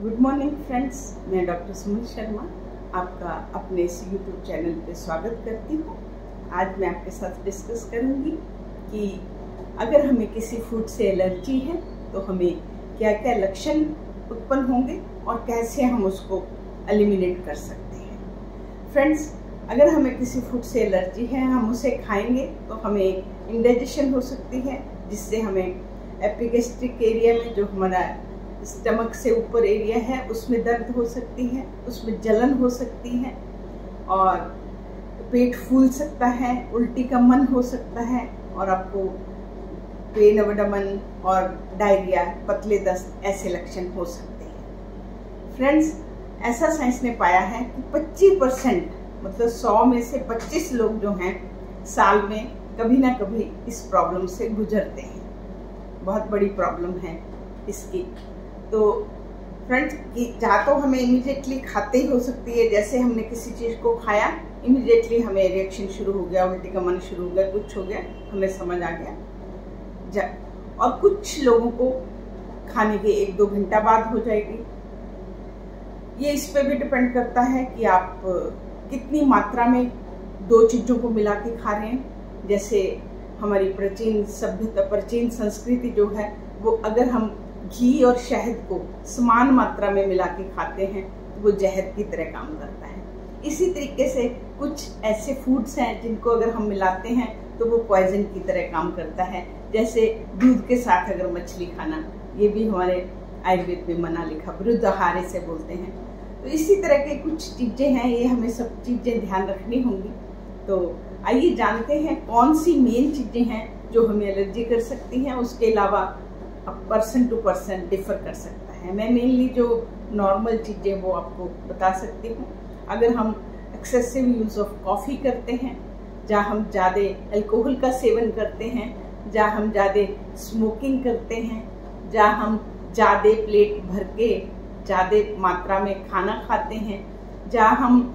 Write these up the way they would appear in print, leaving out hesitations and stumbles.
Good morning friends, मैं doctor Sumit Sharma आपका अपने इस यूट्यूब चैनल पे स्वागत करती हूँ। आज मैं आपके साथ डिस्कस करूँगी कि अगर हमें किसी फूड से एलर्जी है तो हमें क्या क्या लक्षण उत्पन्न होंगे और कैसे हम उसको एलिमिनेट कर सकते हैं। फ्रेंड्स, अगर हमें किसी फूड से एलर्जी है, हम उसे खाएंगे तो हमें इंडाइजेशन हो सकती है, जिससे हमें एपिगैस्ट्रिक एरिया में जो हमारा स्टमक से ऊपर एरिया है उसमें दर्द हो सकती है, उसमें जलन हो सकती है और पेट फूल सकता है, उल्टी का मन हो सकता है और आपको पेन अबडमन और डायरिया, पतले दस्त ऐसे लक्षण हो सकते हैं। फ्रेंड्स, ऐसा साइंस ने पाया है कि 25% मतलब 100 में से 25 लोग जो हैं साल में कभी ना कभी इस प्रॉब्लम से गुजरते हैं। बहुत बड़ी प्रॉब्लम है इसकी। तो फ्रेंड्स, जहाँ तो हमें इमीडिएटली खाते ही हो सकती है, जैसे हमने किसी चीज़ को खाया इमीडिएटली हमें रिएक्शन शुरू हो गया, उल्टी का मन शुरू हो गया, कुछ हो गया, हमें समझ आ गया। और कुछ लोगों को खाने के 1-2 घंटा बाद हो जाएगी। ये इस पे भी डिपेंड करता है कि आप कितनी मात्रा में 2 चीज़ों को मिला के खा रहे हैं। जैसे हमारी प्राचीन सभ्यता, प्राचीन संस्कृति जो है वो, अगर हम घी और शहद को समान मात्रा में मिला के खाते हैं तो वो जहर की तरह काम करता है। इसी तरीके से कुछ ऐसे फूड्स हैं जिनको अगर हम मिलाते हैं तो वो पॉइजन की तरह काम करता है। जैसे दूध के साथ अगर मछली खाना, ये भी हमारे आयुर्वेद में मना लिखा, विरुद्ध आहार से बोलते हैं। तो इसी तरह के कुछ चीज़ें हैं, ये हमें सब चीज़ें ध्यान रखनी होंगी। तो आइए जानते हैं कौन सी मेन चीज़ें हैं जो हमें एलर्जी कर सकती हैं। उसके अलावा पर्सन टू पर्सन डिफर कर सकता है। मैं मेनली जो नॉर्मल चीज़ें वो आपको बता सकती हूँ। अगर हम एक्सेसिव यूज़ ऑफ कॉफ़ी करते हैं, जहाँ हम ज़्यादा अल्कोहल का सेवन करते हैं, जहाँ हम ज़्यादा स्मोकिंग करते हैं, जहाँ हम ज़्यादा प्लेट भर के ज़्यादा मात्रा में खाना खाते हैं, जहाँ हम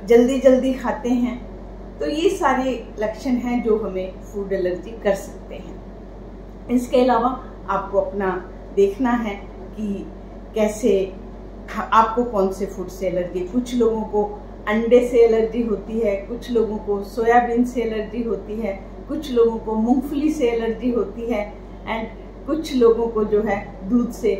जल्दी जल्दी खाते हैं, तो ये सारे लक्षण हैं जो हमें फूड एलर्जी कर सकते हैं। इसके अलावा आपको अपना देखना है कि कैसे आपको कौन से फूड से एलर्जी। कुछ लोगों को अंडे से एलर्जी होती है, कुछ लोगों को सोयाबीन से एलर्जी होती है, कुछ लोगों को मूंगफली से एलर्जी होती है एंड कुछ लोगों को जो है दूध से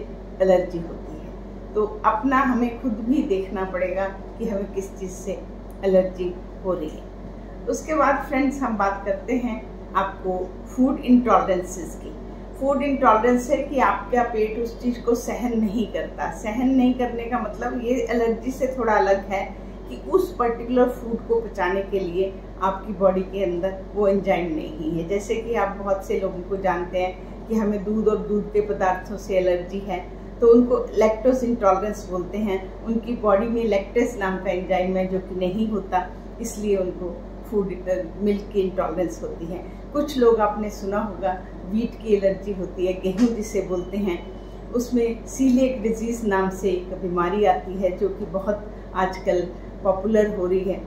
एलर्जी होती है। तो अपना हमें खुद भी देखना पड़ेगा कि हमें किस चीज़ से एलर्जी हो रही है। उसके बाद फ्रेंड्स, हम बात करते हैं आपको फूड इंटॉलरेंसेस की। फूड इंटॉलरेंस है कि आपका पेट उस चीज़ को सहन नहीं करता। सहन नहीं करने का मतलब ये एलर्जी से थोड़ा अलग है कि उस पर्टिकुलर फूड को पचाने के लिए आपकी बॉडी के अंदर वो एंजाइम नहीं है। जैसे कि आप बहुत से लोगों को जानते हैं कि हमें दूध और दूध के पदार्थों से एलर्जी है, तो उनको लैक्टोज इंटॉलरेंस बोलते हैं। उनकी बॉडी में लैक्टेस नाम का एंजाइम है जो कि नहीं होता, इसलिए उनको फूड मिल्क की इंटॉलरेंस होती है। कुछ लोग आपने सुना होगा वीट की एलर्जी होती है, गेहूं जिसे बोलते हैं। उसमें सीलिएक डिजीज़ नाम से एक बीमारी आती है जो कि बहुत आजकल पॉपुलर हो रही है।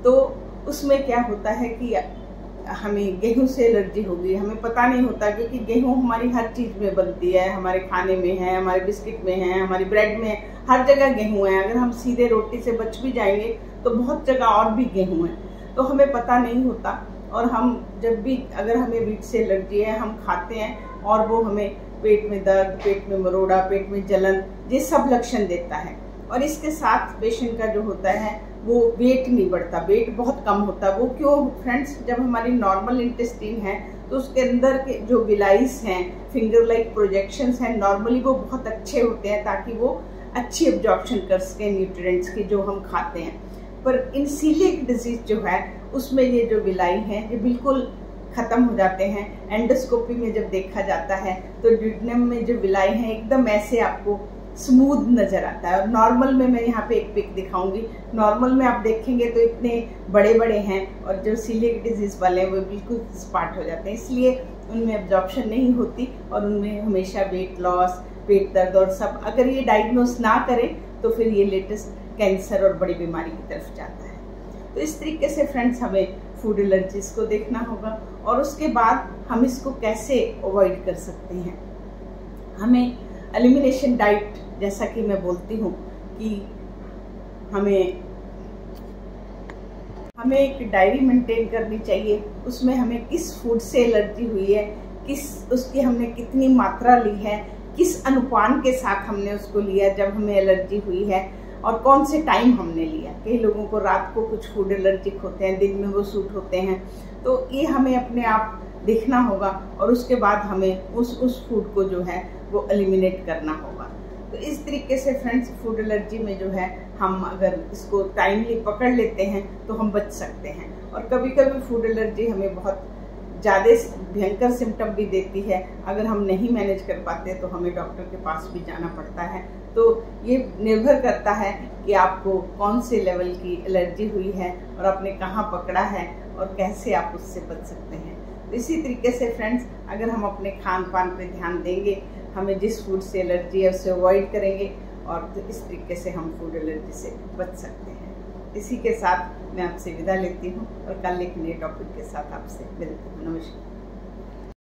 तो उसमें क्या होता है कि हमें गेहूं से एलर्जी होगी, हमें पता नहीं होता, क्योंकि गेहूं हमारी हर चीज़ में बनती है, हमारे खाने में है, हमारे बिस्किट में है, हमारी ब्रेड में है, हर जगह गेहूं है। अगर हम सीधे रोटी से बच भी जाएंगे तो बहुत जगह और भी गेहूं है, तो हमें पता नहीं होता। और हम जब भी, अगर हमें वीट से एलर्जी है, हम खाते हैं और वो हमें पेट में दर्द, पेट में मरोड़ा, पेट में जलन, ये सब लक्षण देता है। और इसके साथ पेशेंट का जो होता है वो वेट नहीं बढ़ता, वेट बहुत कम होता। वो क्यों फ्रेंड्स? जब हमारी नॉर्मल इंटेस्टाइन है तो उसके अंदर के जो विलाइस हैं, फिंगर लाइक प्रोजेक्शंस हैं, नॉर्मली वो बहुत अच्छे होते हैं ताकि वो अच्छी एब्जॉर्प्शन कर सकें न्यूट्रिएंट्स की जो हम खाते हैं। पर इन सीलिएक डिजीज जो है उसमें ये जो विलाई हैं ये बिल्कुल ख़त्म हो जाते हैं। एंडोस्कोपी में जब देखा जाता है तो ड्यूडेनम में जो विलाई हैं एकदम ऐसे आपको स्मूथ नज़र आता है। और नॉर्मल में मैं यहाँ पे एक पिक दिखाऊंगी, नॉर्मल में आप देखेंगे तो इतने बड़े बड़े हैं और जो सीलिएक डिजीज़ वाले हैं वो बिल्कुल स्पार्ट हो जाते हैं, इसलिए उनमें एब्जॉर्प्शन नहीं होती और उनमें हमेशा वेट लॉस, पेट दर्द और सब। अगर ये डायग्नोस ना करें तो फिर ये लेटेस्ट कैंसर और बड़ी बीमारी की तरफ जाता है। तो इस तरीके से फ्रेंड्स, हमें फूड एलर्जीज को देखना होगा और उसके बाद हम इसको कैसे अवॉइड कर सकते हैं। हमें एलिमिनेशन डाइट, जैसा कि मैं बोलती हूँ कि हमें एक डायरी मेंटेन करनी चाहिए। उसमें हमें किस फूड से एलर्जी हुई है, उसकी हमने कितनी मात्रा ली है, किस अनुपान के साथ हमने उसको लिया जब हमें एलर्जी हुई है, और कौन से टाइम हमने लिया। कई लोगों को रात को कुछ फूड एलर्जिक होते हैं, दिन में वो सूट होते हैं। तो ये हमें अपने आप देखना होगा और उसके बाद हमें उस फूड को जो है वो एलिमिनेट करना होगा। तो इस तरीके से फ्रेंड्स, फूड एलर्जी में जो है हम अगर इसको टाइमली पकड़ लेते हैं तो हम बच सकते हैं। और कभी कभी फूड एलर्जी हमें बहुत ज़्यादा भयंकर सिम्टम भी देती है। अगर हम नहीं मैनेज कर पाते तो हमें डॉक्टर के पास भी जाना पड़ता है। तो ये निर्भर करता है कि आपको कौन से लेवल की एलर्जी हुई है और आपने कहाँ पकड़ा है और कैसे आप उससे बच सकते हैं। तो इसी तरीके से फ्रेंड्स, अगर हम अपने खान पान पर ध्यान देंगे, हमें जिस फूड से एलर्जी है उसे अवॉइड करेंगे, और तो इस तरीके से हम फूड एलर्जी से बच सकते हैं। इसी के साथ मैं आपसे विदा लेती हूँ और कल एक नए टॉपिक के साथ आपसे मिलती हूँ। नमस्कार।